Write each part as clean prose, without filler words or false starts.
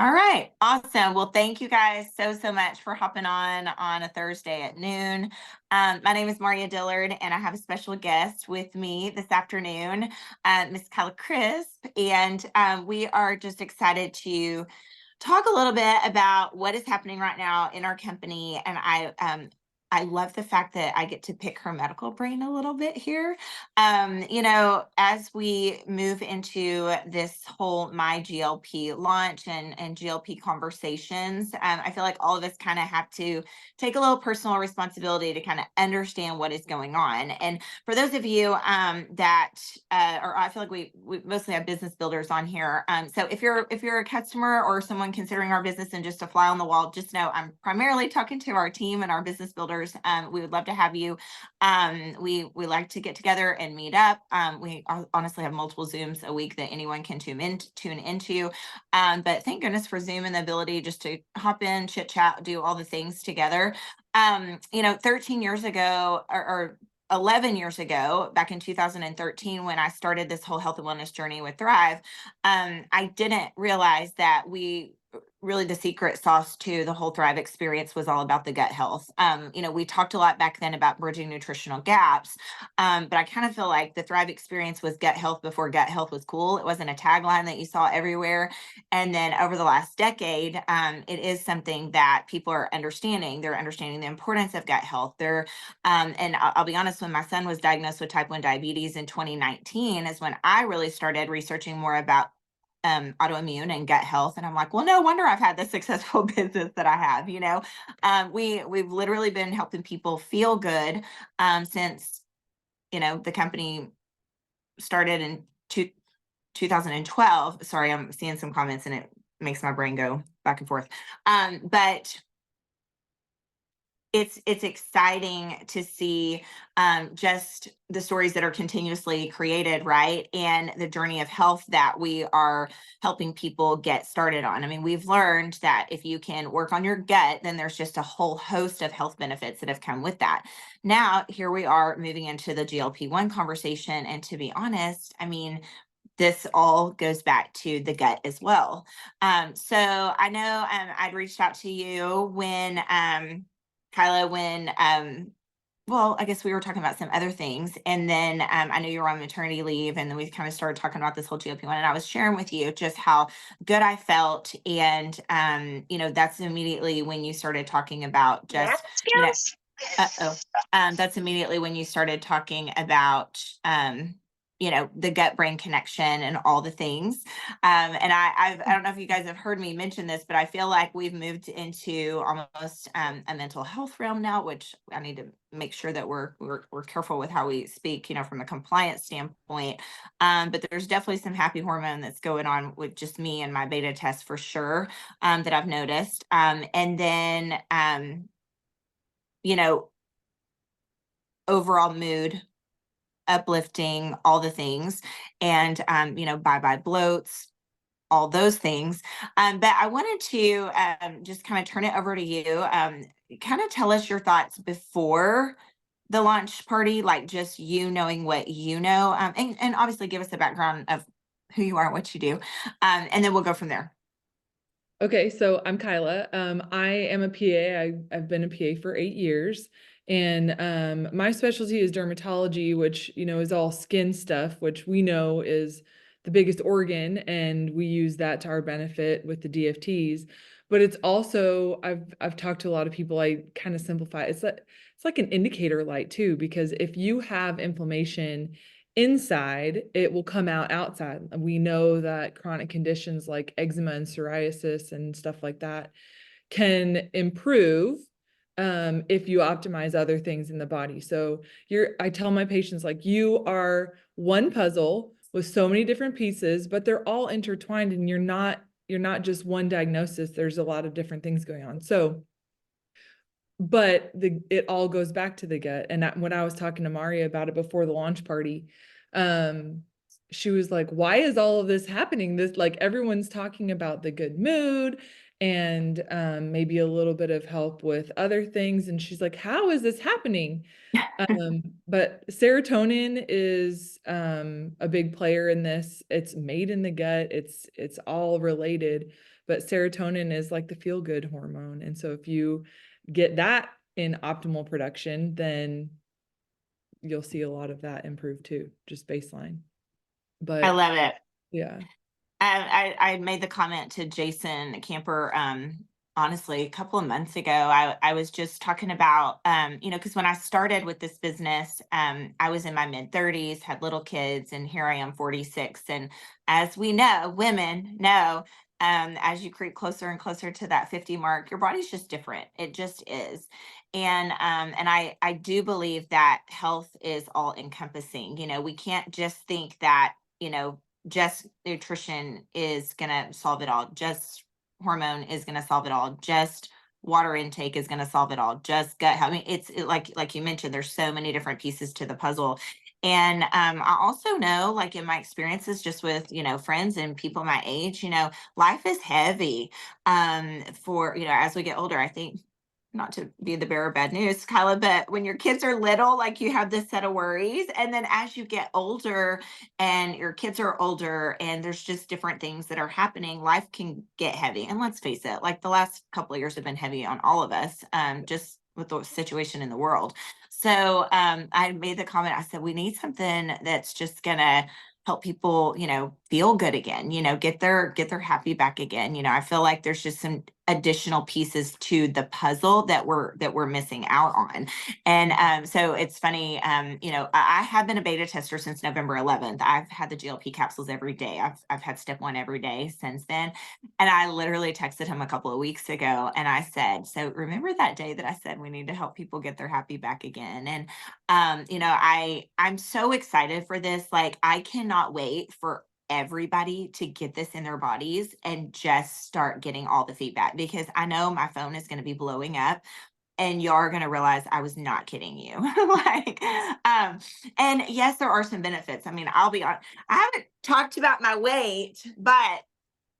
All right, awesome. Well, thank you guys so much for hopping on a Thursday at noon. My name is Mauria Dillard, and I have a special guest with me this afternoon, Miss Kyla Crisp, and we are just excited to talk a little bit about what is happening right now in our company. And I love the fact that I get to pick her medical brain a little bit here. As we move into this whole MyGLP launch and GLP conversations, I feel like all of us kind of have to take a little personal responsibility to kind of understand what is going on. And for those of you that or I feel like we mostly have business builders on here. So if you're a customer or someone considering our business and just a fly on the wall, just know I'm primarily talking to our team and our business builders. We would love to have you. We like to get together and meet up. We honestly have multiple Zooms a week that anyone can tune into. But thank goodness for Zoom and the ability just to hop in, chit chat, do all the things together. 13 years ago or 11 years ago, back in 2013, when I started this whole health and wellness journey with Thrive, I didn't realize that really the secret sauce to the whole Thrive experience was all about the gut health. We talked a lot back then about bridging nutritional gaps, but I kind of feel like the Thrive experience was gut health before gut health was cool. It wasn't a tagline that you saw everywhere. And then over the last decade, it is something that people are understanding. They're understanding the importance of gut health. And I'll be honest, when my son was diagnosed with type 1 diabetes in 2019 is when I really started researching more about autoimmune and gut health. And I'm like, well, no wonder I've had the successful business that I have. We've literally been helping people feel good since, the company started in 2012. Sorry, I'm seeing some comments and it makes my brain go back and forth. But it's exciting to see just the stories that are continuously created, right? And the journey of health that we are helping people get started on. I mean, we've learned that if you can work on your gut, then there's just a whole host of health benefits that have come with that. Now, here we are moving into the GLP-1 conversation. And to be honest, I mean, this all goes back to the gut as well. So I know I'd reached out to you when Kyla, well, I guess we were talking about some other things. And then I know you were on maternity leave, and then we kind of started talking about this whole GLP-1. And I was sharing with you just how good I felt. And, that's immediately when you started talking about just, that's immediately when you started talking about, the gut brain connection and all the things. And I don't know if you guys have heard me mention this, but I feel like we've moved into almost a mental health realm now, which I need to make sure that we're careful with how we speak, from a compliance standpoint. But there's definitely some happy hormone that's going on with just me and my beta test for sure, that I've noticed. And then, overall mood uplifting, all the things, and bye bloats, all those things. But I wanted to just kind of turn it over to you. Kind of tell us your thoughts before the launch party, like just you knowing what you know, and obviously give us a background of who you are and what you do, and then we'll go from there. Okay, so I'm Kyla. I am a PA. I've been a PA for 8 years, and my specialty is dermatology, which is all skin stuff, which we know is the biggest organ, and we use that to our benefit with the DFTs. But it's also I've talked to a lot of people. I kind of simplify it. It's like an indicator light too, because if you have inflammation inside, it will come out outside. We know that chronic conditions like eczema and psoriasis and stuff like that can improve if you optimize other things in the body. So I tell my patients, like, you are one puzzle with so many different pieces, but they're all intertwined, and you're not just one diagnosis. There's a lot of different things going on. So but it all goes back to the gut. And when I was talking to Mauria about it before the launch party, she was like, why is all of this happening? Like, everyone's talking about the good mood and maybe a little bit of help with other things. And she's like, how is this happening? But serotonin is a big player in this. It's made in the gut. It's all related, but serotonin is like the feel-good hormone. And so if you get that in optimal production, then you'll see a lot of that improve too, just baseline. I But love it. yeah. I made the comment to Jason Camper, honestly, a couple of months ago. I was just talking about, because when I started with this business, I was in my mid-30s, had little kids, and here I am 46. And as we know, women know, as you creep closer and closer to that 50 mark, your body's just different. It just is. And I do believe that health is all encompassing. We can't just think that, just nutrition is going to solve it all. Just hormone is going to solve it all. Just water intake is going to solve it all. Just gut health. I mean, like you mentioned, there's so many different pieces to the puzzle. And I also know, like in my experiences, just with friends and people my age, life is heavy. For as we get older, I think, not to be the bearer of bad news, Kyla, but when your kids are little, like you have this set of worries. And then as you get older and your kids are older and there's just different things that are happening, life can get heavy. And let's face it, like the last couple of years have been heavy on all of us, just with the situation in the world. So I made the comment, I said, we need something that's just gonna help people, feel good again, get their happy back again. I feel like there's just some additional pieces to the puzzle that we're missing out on. And so it's funny, I have been a beta tester since November 11th. I've had the GLP capsules every day. I've had step 1 every day since then. And I literally texted him a couple of weeks ago and I said, so remember that day that I said we need to help people get their happy back again? And I'm so excited for this. Like, I cannot wait for everybody to get this in their bodies and just start getting all the feedback, because I know my phone is going to be blowing up and you're going to realize I was not kidding you. Like, and yes, there are some benefits. I mean, I'll be honest, I haven't talked about my weight, but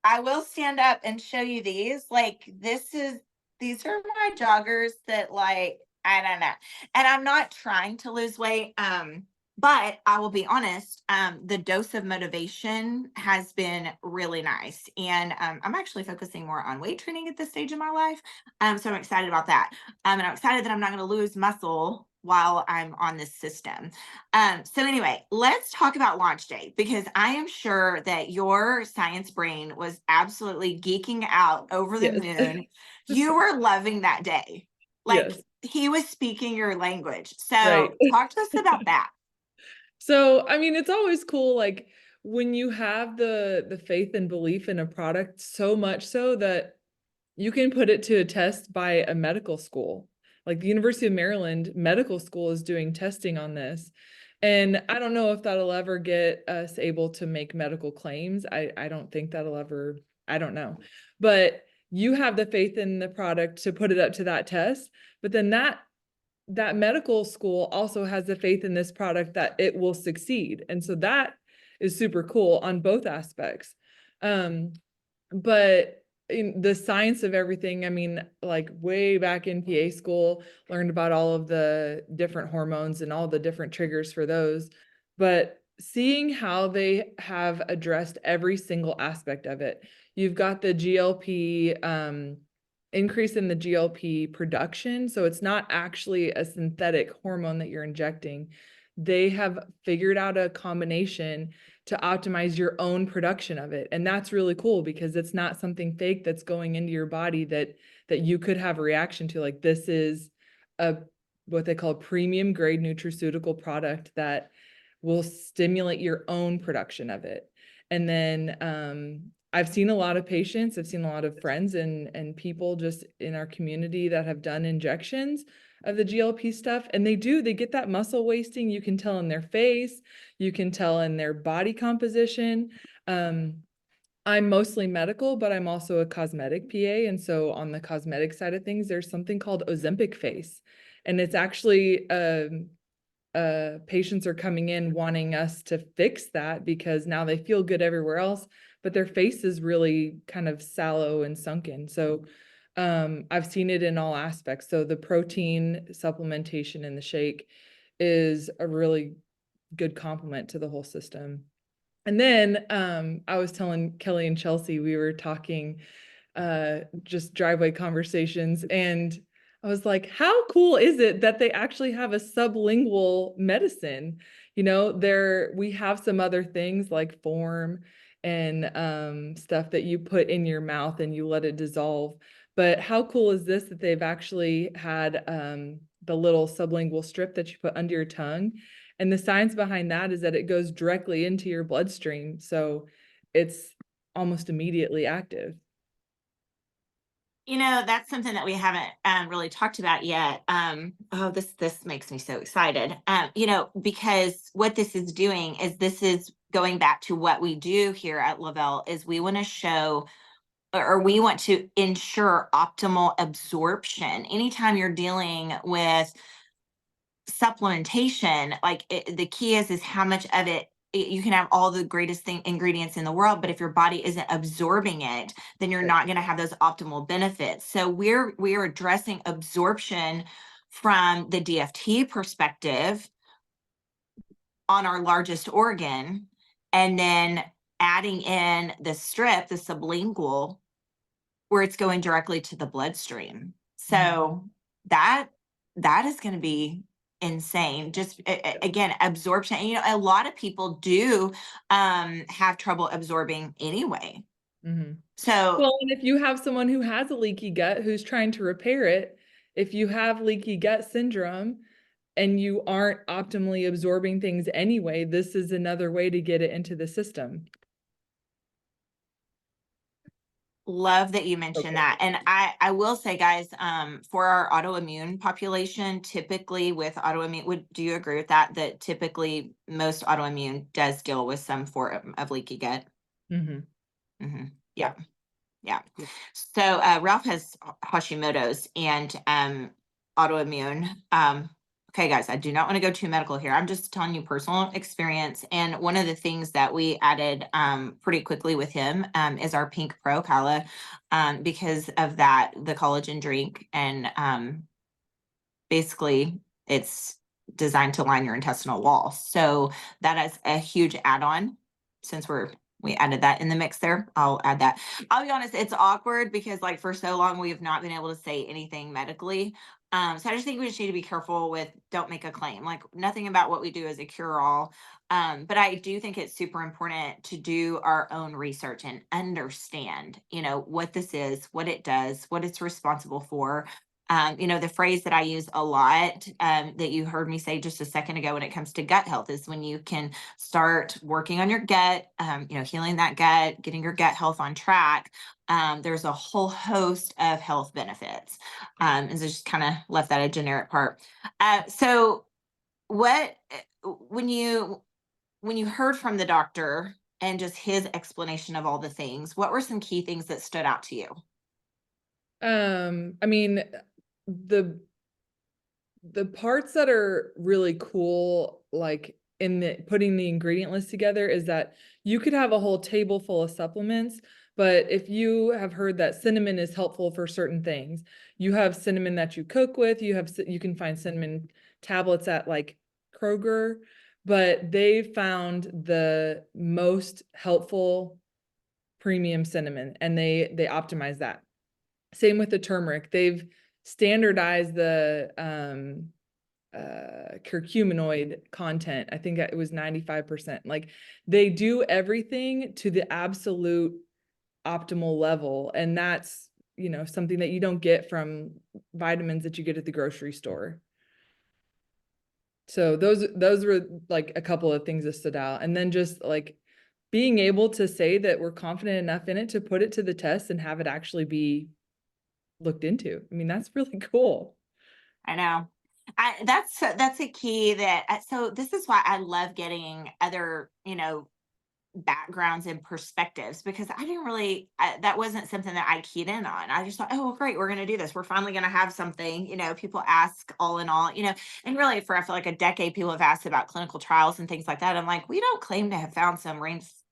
I will stand up and show you these. Like, these are my joggers that, like, I don't know. And I'm not trying to lose weight. But I will be honest, the dose of motivation has been really nice. And I'm actually focusing more on weight training at this stage in my life. So I'm excited about that. And I'm excited that I'm not going to lose muscle while I'm on this system. So anyway, let's talk about launch day, because I am sure that your science brain was absolutely geeking out over the Yes. moon. You were loving that day. Like, Yes. he was speaking your language. So Right. talk to us about that. So, I mean, it's always cool, like when you have the faith and belief in a product so much so that you can put it to a test by a medical school. Like the University of Maryland Medical School is doing testing on this. And I don't know if that'll ever get us able to make medical claims. I don't think that'll ever, I don't know. But you have the faith in the product to put it up to that test. But then that medical school also has the faith in this product that it will succeed. And so that is super cool on both aspects. But in the science of everything, I mean, like way back in PA school, learned about all of the different hormones and all the different triggers for those. But seeing how they have addressed every single aspect of it, you've got the GLP, increase in the GLP production. So it's not actually a synthetic hormone that you're injecting. They have figured out a combination to optimize your own production of it. And that's really cool because it's not something fake that's going into your body that you could have a reaction to. Like, this is a what they call premium grade nutraceutical product that will stimulate your own production of it. And then I've seen a lot of patients, I've seen a lot of friends and people just in our community that have done injections of the GLP stuff, and they get that muscle wasting. You can tell in their face, you can tell in their body composition. I'm mostly medical, but I'm also a cosmetic PA. And so on the cosmetic side of things, there's something called Ozempic face. And it's actually patients are coming in wanting us to fix that because now they feel good everywhere else, but their face is really kind of sallow and sunken. So I've seen it in all aspects. So the protein supplementation in the shake is a really good complement to the whole system. And then I was telling Kelly and Chelsea, we were talking just driveway conversations, and I was like, how cool is it that they actually have a sublingual medicine? You know, we have some other things like form and stuff that you put in your mouth and you let it dissolve. But how cool is this that they've actually had the little sublingual strip that you put under your tongue? And the science behind that is that it goes directly into your bloodstream. So it's almost immediately active. You know, that's something that we haven't really talked about yet. Oh, this makes me so excited. You know, because what this is doing is this is going back to what we do here at Lavelle is we want to show or we want to ensure optimal absorption. Anytime you're dealing with supplementation, like the key is how much of it you can have all the greatest ingredients in the world, but if your body isn't absorbing it, then you're Right. not going to have those optimal benefits. So we're addressing absorption from the DFT perspective on our largest organ, and then adding in the strip, the sublingual, where it's going directly to the bloodstream. Mhm. So that that is going to be insane. Just again, absorption. And, you know, a lot of people do have trouble absorbing anyway. Mhm. So Well, and if you have someone who has a leaky gut who's trying to repair it, if you have leaky gut syndrome and you aren't optimally absorbing things anyway, this is another way to get it into the system. love that you mentioned Okay. that. And I will say, guys, for our autoimmune population, typically with autoimmune, do you agree with that? That typically most autoimmune does deal with some form of leaky gut. Mhm. Hmm. Yeah. Yeah. Yeah. So Ralph has Hashimoto's and autoimmune. Okay, guys, I do not want to go too medical here. I'm just telling you personal experience. And one of the things that we added pretty quickly with him is our Pink Pro Kyla, because of that, the collagen drink. And basically, it's designed to line your intestinal wall. So that is a huge add-on. Since we added that in the mix there, I'll add that. I'll be honest, it's awkward because like for so long we have not been able to say anything medically. So I just think we just need to be careful with don't make a claim. Like nothing about what we do is a cure-all. But I do think it's super important to do our own research and understand, you know, what this is, what it does, what it's responsible for. You know, the phrase that I use a lot, that you heard me say just a second ago when it comes to gut health is when you can start working on your gut, you know, healing that gut, getting your gut health on track. There's a whole host of health benefits. And so just kind of left that a generic part. So what, when you heard from the doctor and just his explanation of all the things, what were some key things that stood out to you? I mean, the the parts that are really cool, like in the putting the ingredient list together, is that you could have a whole table full of supplements, but if you have heard that cinnamon is helpful for certain things, you have cinnamon that you cook with, you can find cinnamon tablets at like Kroger, but they found the most helpful premium cinnamon and they optimize that. Same with the turmeric. They've standardized the curcuminoid content. I think it was 95%. Like they do everything to the absolute optimal level. And that's, you know, something that you don't get from vitamins that you get at the grocery store. So those were like a couple of things that stood out. And then just like being able to say that we're confident enough in it to put it to the test and have it actually be looked into. I mean, that's really cool. I know. That's a key that so this is why I love getting other, you know, backgrounds and perspectives because I didn't really that wasn't something that I keyed in on. I just thought, oh well, great, we're going to do this. We're finally going to have something. You know, people ask all in all, you know, and really for I feel like a decade, people have asked about clinical trials and things like that. I'm like, we don't claim to have found some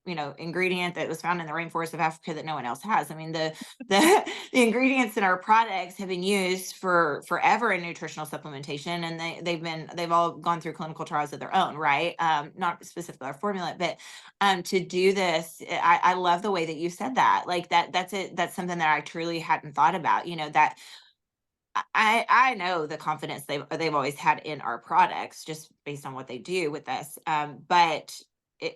ingredient that was found in the rainforest of Africa that no one else has. I mean, the the ingredients in our products have been used for forever in nutritional supplementation, and they've all gone through clinical trials of their own, right? Not specifically our formula, but to do this, I love the way that you said that. Like that's it. That's something that I truly hadn't thought about. That I know the confidence they've always had in our products just based on what they do with us. But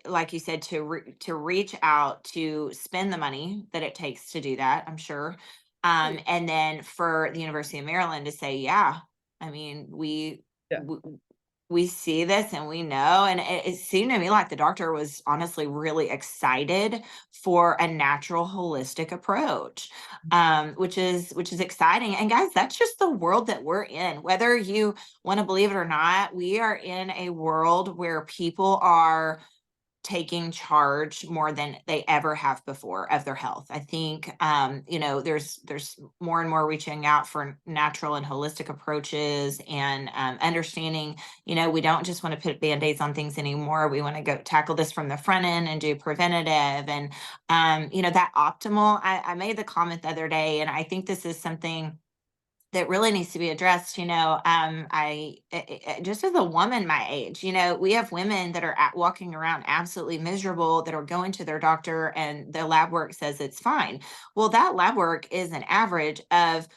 like you said, to reach out, to spend the money that it takes to do that, I'm sure. Right. And then for the University of Maryland to say, yeah, I mean, Yeah. we we see this and we know, and it seemed to me like the doctor was honestly really excited for a natural holistic approach, which is exciting. And guys, that's just the world that we're in. Whether you want to believe it or not, we are in a world where people are taking charge more than they ever have before of their health. I think there's more and more reaching out for natural and holistic approaches, and understanding, we don't just want to put band-aids on things anymore. We want to go tackle this from the front end and do preventative. And that optimal, I made the comment the other day, and I think this is something that really needs to be addressed. Just as a woman my age, we have women that are walking around absolutely miserable, that are going to their doctor and the lab work says it's fine. Well, that lab work is an average of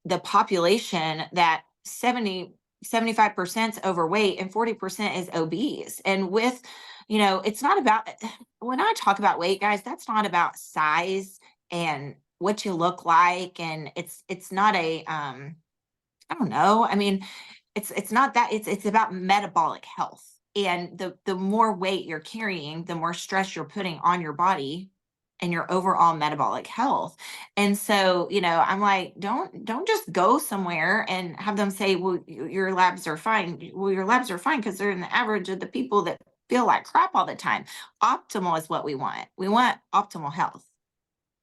the population that 75% is overweight and 40% is obese. And it's not about, when I talk about weight, guys, that's not about size and what you look like. And it's not I don't know. I mean, it's not that, it's about metabolic health. And the more weight you're carrying, the more stress you're putting on your body and your overall metabolic health. And so, I'm like, don't just go somewhere and have them say, well, your labs are fine. Well, your labs are fine because they're in the average of the people that feel like crap all the time. Optimal is what we want. We want optimal health.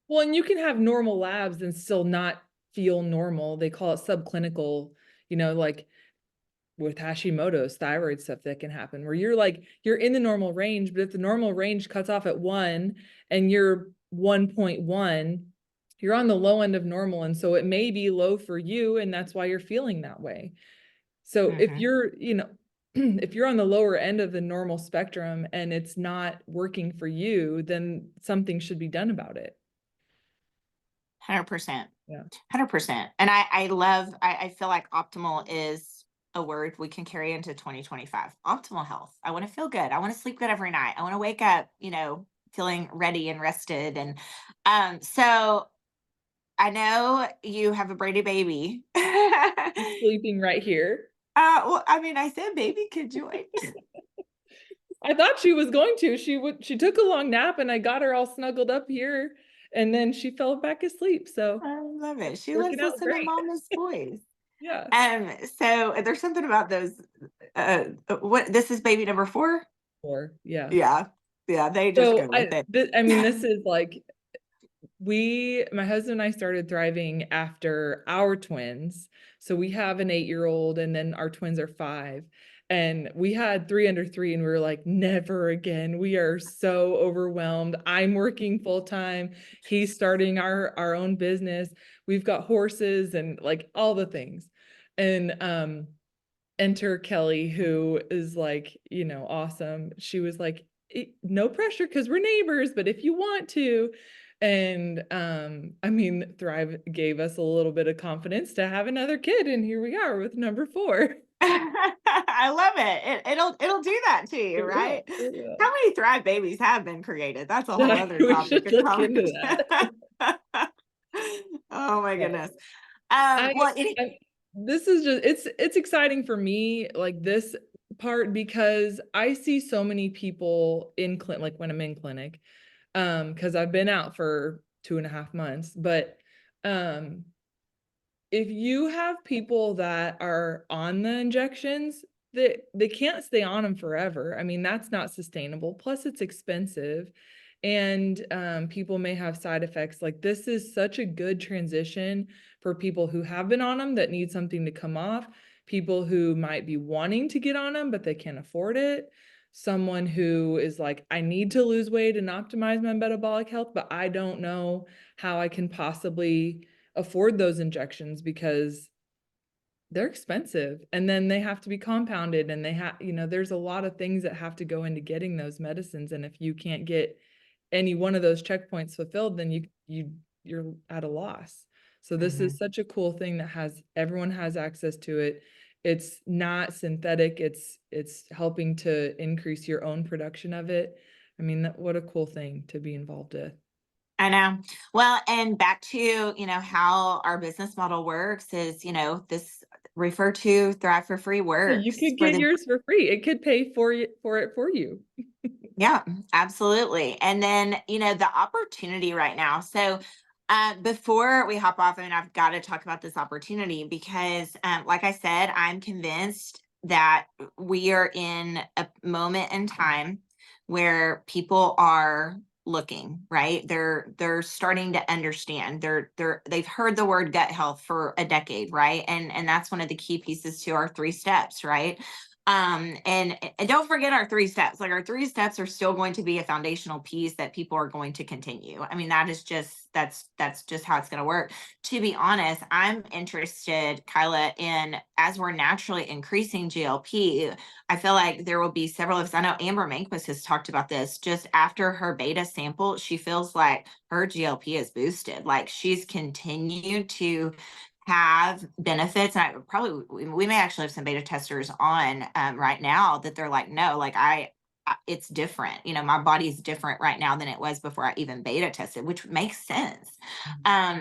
Well, and you can have normal labs and still not feel normal. They call it subclinical, like with Hashimoto's thyroid stuff that can happen where you're in the normal range, but if the normal range cuts off at 1 and you're 1.1, you're on the low end of normal. And so it may be low for you, and that's why you're feeling that way. So if Mhm. you're, if you're on the lower end of the normal spectrum and it's not working for you, then something should be done about it. 100%. Yeah. 100%. And I feel like optimal is a word we can carry into 2025. Optimal health. I want to feel good. I want to sleep good every night. I want to wake up, feeling ready and rested. And so I know you have a Brady baby. She's sleeping right here. Well, I mean, I said baby could join. I thought she was going to. She took a long nap and I got her all snuggled up here and then she fell back asleep. So I love it. She loves working out listening to great. mama's voice. Yeah. So there's something about those. What, this is baby number 4? Or yeah. Yeah. Yeah, they just So go with it. I mean, this is like my husband and I started thriving after our twins. So we have an 8-year-old and then our twins are 5. And we had 3 under 3 and we were like, never again. We are so overwhelmed. I'm working full time. He's starting our own business. We've got horses and like all the things. And enter Kelly, who is like, awesome. She was like, no pressure because we're neighbors, but if you want to. And I mean, Thrive gave us a little bit of confidence to have another kid, and here we are with number 4. I love it. It'll do that to you, It will. right? It will. How many Thrive babies have been created? That's a whole Yeah, other we topic should of look into conversation. that. Oh my Yeah. goodness. I, Well, this is just it's exciting for me, like this part, because I see so many people in clinic, like when I'm in clinic, because I've been out for 2.5 months, but um if you have people that are on the injections, they can't stay on them forever. I mean, that's not sustainable. Plus, it's expensive, and people may have side effects. Like this is such a good transition for people who have been on them that need something to come off. People who might be wanting to get on them, but they can't afford it. someone who is like, I need to lose weight and optimize my metabolic health, but I don't know how I can possibly afford those injections because they're expensive, and then they have to be compounded, and they have, there's a lot of things that have to go into getting those medicines. And if you can't get any one of those checkpoints fulfilled, then you're at a loss. So this is such a cool thing that everyone has access to it. It's not synthetic. It's helping to increase your own production of it. I mean, what a cool thing to be involved with. I know. Well, and back to, how our business model works is, this refer to Thrive for Free Yeah, you works could for get the, yours for free. It could pay for it for you. yeah, absolutely. And then, the opportunity right now. So, before we hop off, and I've got to talk about this opportunity because, like I said, I'm convinced that we are in a moment in time where people are looking, right? They're starting to understand. They've heard the word gut health for a decade, right? And that's one of the key pieces to our 3 steps, right? And don't forget our 3 steps. Like, our 3 steps are still going to be a foundational piece that people are going to continue. I mean, that's just how it's going to work. To be honest, I'm interested, Kyla, in, as we're naturally increasing GLP, I feel like there will be several of us. I know Amber Manquist has talked about this. Just after her beta sample, she feels like her GLP is boosted. Like, she's continued to have benefits. And we may actually have some beta testers on right now that they're like, no, like it's different. My body's different right now than it was before I even beta tested, which makes sense.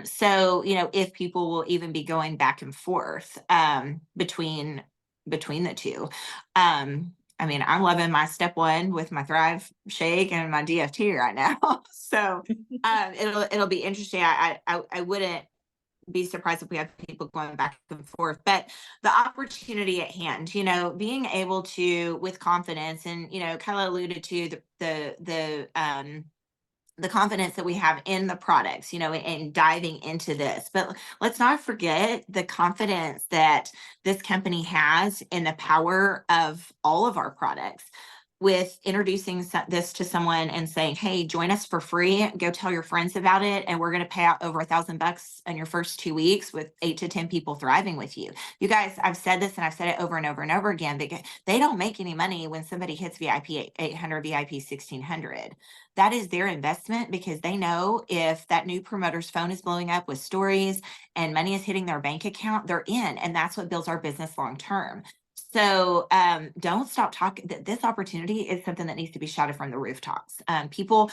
So, if people will even be going back and forth between the two. I mean, I'm loving my step 1 with my Thrive shake and my DFT right now. So it'll be interesting. I wouldn't be surprised if we have people going back and forth. But the opportunity at hand, being able to, with confidence, and Kyla alluded to the confidence that we have in the products, and diving into this. But let's not forget the confidence that this company has in the power of all of our products. With introducing this to someone and saying, hey, join us for free, go tell your friends about it, and we're going to pay out over $1,000 in your first 2 weeks with 8 to 10 people thriving with you. You guys, I've said this and I've said it over and over and over again, but they don't make any money when somebody hits VIP 800, VIP 1600. That is their investment, because they know if that new promoter's phone is blowing up with stories and money is hitting their bank account, they're in. And that's what builds our business long term. So don't stop talking. This opportunity is something that needs to be shouted from the rooftops. People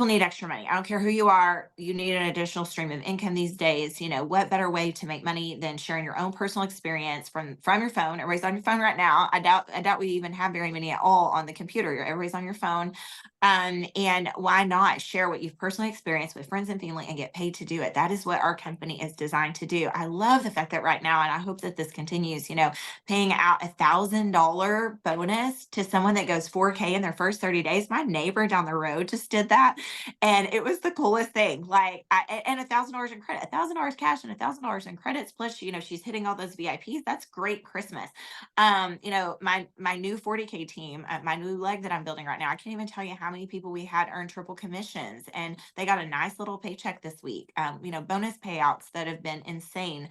need extra money. I don't care who you are. You need an additional stream of income these days. What better way to make money than sharing your own personal experience from your phone? Everybody's on your phone right now. I doubt we even have very many at all on the computer. Everybody's on your phone. And why not share what you've personally experienced with friends and family and get paid to do it? That is what our company is designed to do. I love the fact that right now, and I hope that this continues, paying out $1,000 bonus to someone that goes 4K in their first 30 days. My neighbor down the road just did that. And it was the coolest thing. Like, and $1,000 in credit, $1,000 cash and $1,000 in credits. Plus, she's hitting all those VIPs. That's great Christmas. My new 40K team, my new leg that I'm building right now, I can't even tell you how many people we had earn triple commissions, and they got a nice little paycheck this week. Bonus payouts that have been insane.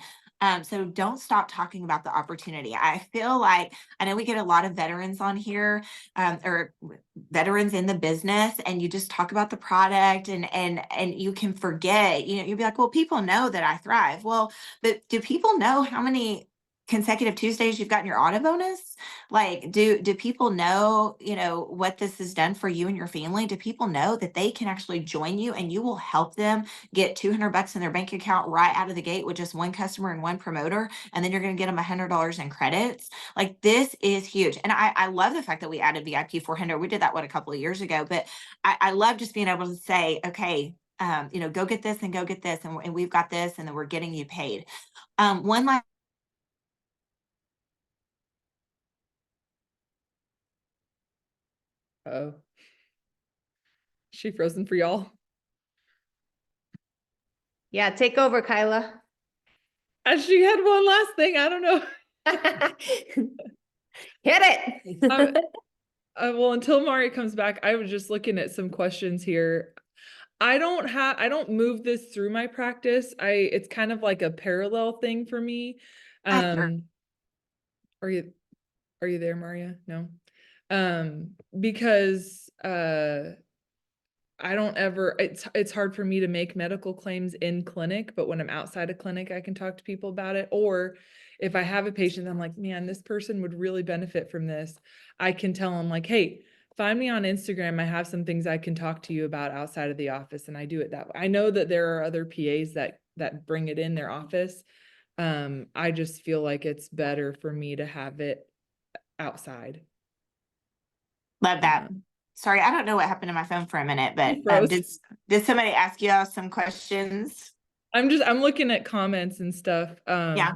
So don't stop talking about the opportunity. I feel like, I know we get a lot of veterans on here, or veterans in the business, and you just talk about the product, and you can forget, you'll be like, well, people know that I thrive. Well, but do people know how many consecutive Tuesdays you've gotten your auto bonus? Like, do people know, what this has done for you and your family? Do people know that they can actually join you and you will help them get $200 in their bank account right out of the gate with just one customer and one promoter, and then you're going to get them $100 in credits? Like, this is huge. And I love the fact that we added VIP 400. We did that a couple of years ago, but I love just being able to say, okay, go get this and go get this, and we've got this, and then we're getting you paid. One last Oh, she frozen for y'all. Yeah, take over, Kyla. And she had one last thing. I don't know. Hit it. Well, until Mauria comes back, I was just looking at some questions here. I don't move this through my practice. It's kind of like a parallel thing for me. Sure. Are you there, Maria? No. Because I don't ever, it's hard for me to make medical claims in clinic, but when I'm outside of clinic, I can talk to people about it. Or if I have a patient, I'm like, man, this person would really benefit from this. I can tell them like, hey, find me on Instagram. I have some things I can talk to you about outside of the office. And I do it that way. I know that there are other PAs that bring it in their office. I just feel like it's better for me to have it outside. Love that. Sorry, I don't know what happened to my phone for a minute, but did somebody ask you some questions? I'm looking at comments and stuff. Yeah.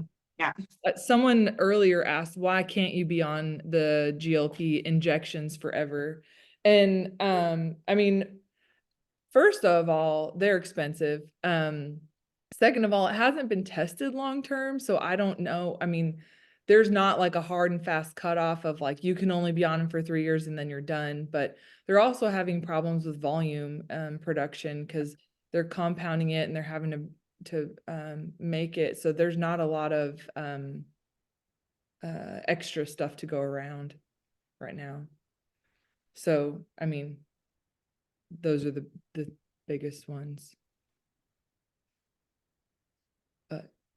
Someone earlier asked, why can't you be on the GLP injections forever? And I mean, first of all, they're expensive. Second of all, it hasn't been tested long term, so I don't know. I mean, there's not like a hard and fast cutoff of like you can only be on them for 3 years and then you're done. But they're also having problems with volume production because they're compounding it and they're having to make it so there's not a lot of extra stuff to go around right now. So I mean, those are the biggest ones.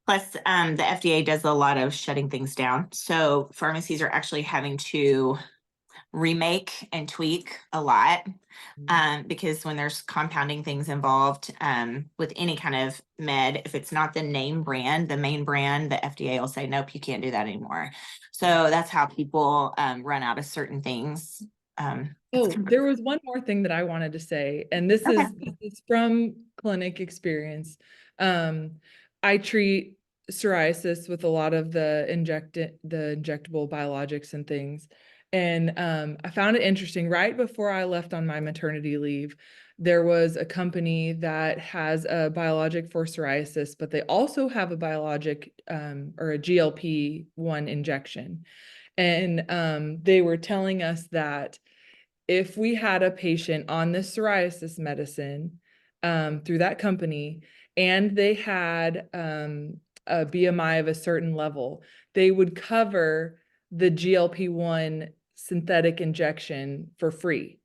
Plus, the FDA does a lot of shutting things down. So pharmacies are actually having to remake and tweak a lot because when there's compounding things involved with any kind of med, if it's not the name brand, the main brand, the FDA will say, nope, you can't do that anymore. So that's how people run out of certain things. There was one more thing that I wanted to say, and this is from clinic experience. I treat psoriasis with a lot of the injectable biologics and things. And I found it interesting. Right before I left on my maternity leave, there was a company that has a biologic for psoriasis, but they also have a biologic or a GLP-1 injection. And they were telling us that if we had a patient on this psoriasis medicine through that company and they had a BMI of a certain level, they would cover the GLP-1 synthetic injection for free.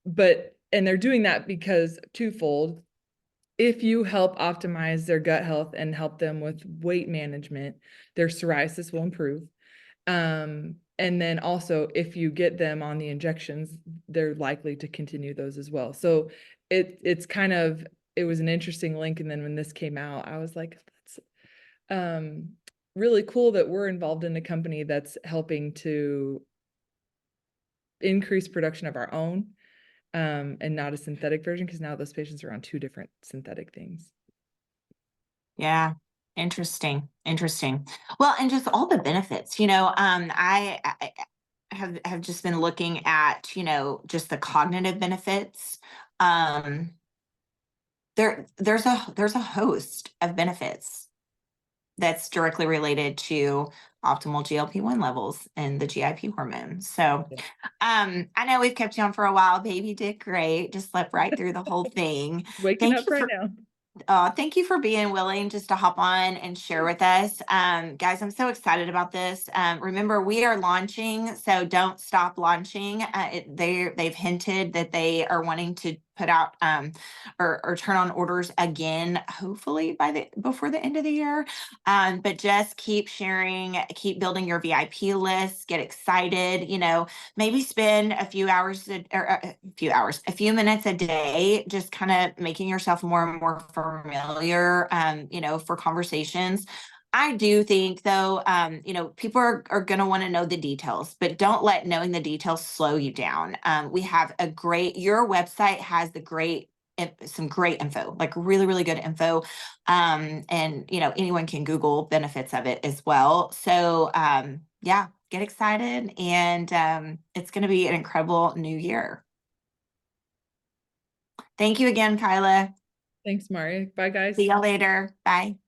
And they're doing that because twofold. If you help optimize their gut health and help them with weight management, their psoriasis will improve. And then also if you get them on the injections, they're likely to continue those as well. So it was an interesting link. And then when this came out, I was like, that's really cool that we're involved in a company that's helping to increase production of our own and not a synthetic version, because now those patients are on 2 different synthetic things. Yeah. Interesting. Well, and just all the benefits, I have just been looking at, just the cognitive benefits. There's a host of benefits that's directly related to optimal GLP-1 levels and the GIP hormone. So, I know we've kept you on for a while, baby. Did great. Just slept right through the whole thing. Waking up right now. Thank you for being willing just to hop on and share with us. Guys, I'm so excited about this. Remember, we are launching, so don't stop launching. They've hinted that they are wanting to put out or turn on orders again, hopefully before the end of the year. But just keep sharing, keep building your VIP list, get excited, maybe spend a few minutes a day, just kind of making yourself more and more familiar, for conversations. I do think though, people are going to want to know the details, but don't let knowing the details slow you down. We have your website has some great info, like really, really good info. And anyone can Google benefits of it as well. So, yeah, get excited. And it's going to be an incredible new year. Thank you again, Kyla. Thanks, Mauria. Bye, guys. See y'all later. Bye.